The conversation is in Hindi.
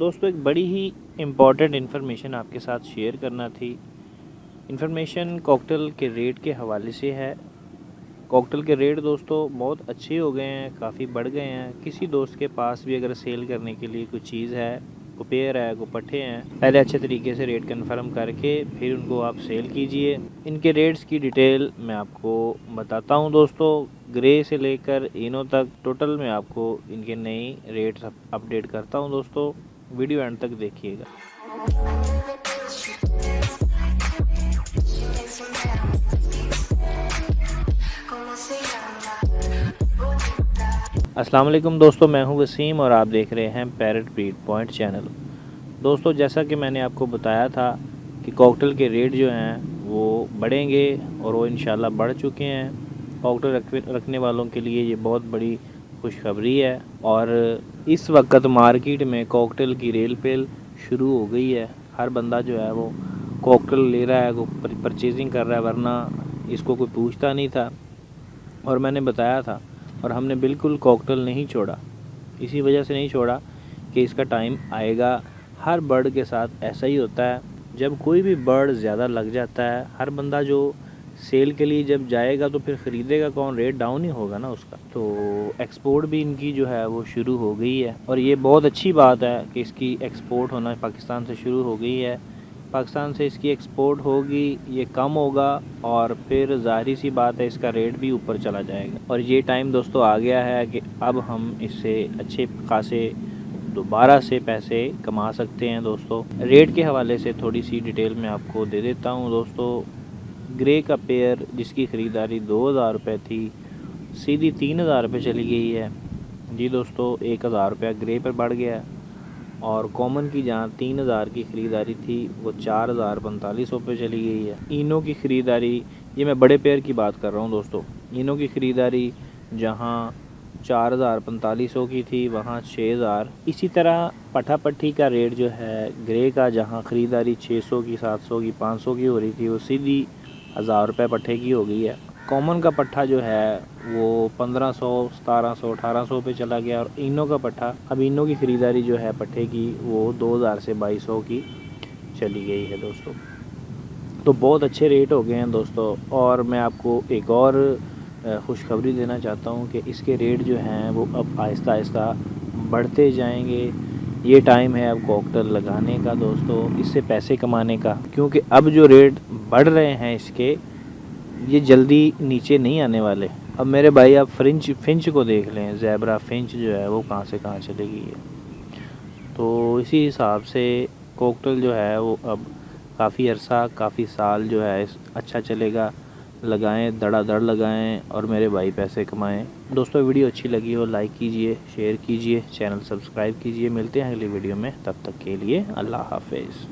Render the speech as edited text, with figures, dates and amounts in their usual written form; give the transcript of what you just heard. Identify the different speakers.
Speaker 1: दोस्तों एक बड़ी ही इम्पॉर्टेंट इन्फॉर्मेशन आपके साथ शेयर करना थी। इन्फॉर्मेशन कॉकटेल के रेट के हवाले से है। कॉकटेल के रेट दोस्तों बहुत अच्छे हो गए हैं, काफ़ी बढ़ गए हैं। किसी दोस्त के पास भी अगर सेल करने के लिए कोई चीज़ है, कोई पेयर है, कोई पट्टे हैं, पहले अच्छे तरीके से रेट कंफर्म करके फिर उनको आप सेल कीजिए। इनके रेट्स की डिटेल मैं आपको बताता हूं दोस्तों। ग्रे से लेकर इनो तक टोटल मैं आपको इनके नए रेट्स अपडेट करता हूं दोस्तों। वीडियो एंड तक देखिएगा। अस्सलाम वालेकुम दोस्तों, मैं हूं वसीम और आप देख रहे हैं पैरेट ब्रीड पॉइंट चैनल। दोस्तों जैसा कि मैंने आपको बताया था कि कॉकटेल के रेट जो हैं वो बढ़ेंगे और वो इंशाल्लाह बढ़ चुके हैं। कॉकटेल रखने वालों के लिए ये बहुत बड़ी खुशखबरी है। और इस वक्त मार्केट में कॉकटेल की रेल पेल शुरू हो गई है। हर बंदा जो है वो कॉकटेल ले रहा है, वो परचेजिंग कर रहा है, वरना इसको कोई पूछता नहीं था। और मैंने बताया था और हमने बिल्कुल कॉकटेल नहीं छोड़ा। इसी वजह से नहीं छोड़ा कि इसका टाइम आएगा। हर बर्ड के साथ ऐसा ही होता है, जब कोई भी बर्ड ज़्यादा लग जाता है, हर बंदा जो सेल के लिए जब जाएगा तो फिर ख़रीदेगा कौन, रेट डाउन ही होगा ना उसका। तो एक्सपोर्ट भी इनकी जो है वो शुरू हो गई है और ये बहुत अच्छी बात है कि इसकी एक्सपोर्ट होना पाकिस्तान से शुरू हो गई है। पाकिस्तान से इसकी एक्सपोर्ट होगी, ये कम होगा और फिर ज़ाहिर सी बात है इसका रेट भी ऊपर चला जाएगा। और ये टाइम दोस्तों आ गया है कि अब हम इससे अच्छे खासे दोबारा से पैसे कमा सकते हैं। दोस्तों रेट के हवाले से थोड़ी सी डिटेल मैं आपको दे देता हूं दोस्तों। ग्रे का पेयर जिसकी ख़रीदारी 2000 रुपये थी, सीधी 3000 रुपये चली गई है जी दोस्तों। 1000 रुपया ग्रे पर बढ़ गया है। और कॉमन की जहाँ 3000 की ख़रीदारी थी वो 4045 रुपये चली गई है। इनो की ख़रीदारी, ये मैं बड़े पेयर की बात कर रहा हूँ दोस्तों। इनो की ख़रीदारी जहाँ 4045 की थी वहाँ 6000। इसी तरह पट्ठा पट्टी का रेट जो है ग्रे का, जहाँ ख़रीदारी 600 की, 700 की, 500 की हो रही थी, वो सीधी 1000 रुपये पट्ठे की हो गई है। कॉमन का पट्ठा जो है वो 1500, 1700, 1800 पे चला गया। और इनो का पट्ठा, अब इनो की ख़रीदारी जो है पट्ठे की वो 2000 से 2200 की चली गई है दोस्तों। तो बहुत अच्छे रेट हो गए हैं दोस्तों। और मैं आपको एक और खुशखबरी देना चाहता हूँ कि इसके रेट जो हैं वो अब आहिस्ता आहिस्ता बढ़ते जाएंगे। ये टाइम है अब कॉकटेल लगाने का दोस्तों, इससे पैसे कमाने का, क्योंकि अब जो रेट बढ़ रहे हैं इसके, ये जल्दी नीचे नहीं आने वाले। अब मेरे भाई आप फिंच को देख लें, ज़ेबरा फिंच जो है वो कहाँ से कहाँ चली गई है। तो इसी हिसाब से कॉकटेल जो है वो अब काफ़ी अरसा, काफ़ी साल जो है अच्छा चलेगा। लगाएं, धड़ाधड़ लगाएं और मेरे भाई पैसे कमाएं। दोस्तों वीडियो अच्छी लगी हो लाइक कीजिए, शेयर कीजिए, चैनल सब्सक्राइब कीजिए। मिलते हैं अगली वीडियो में, तब तक के लिए अल्लाह हाफिज़।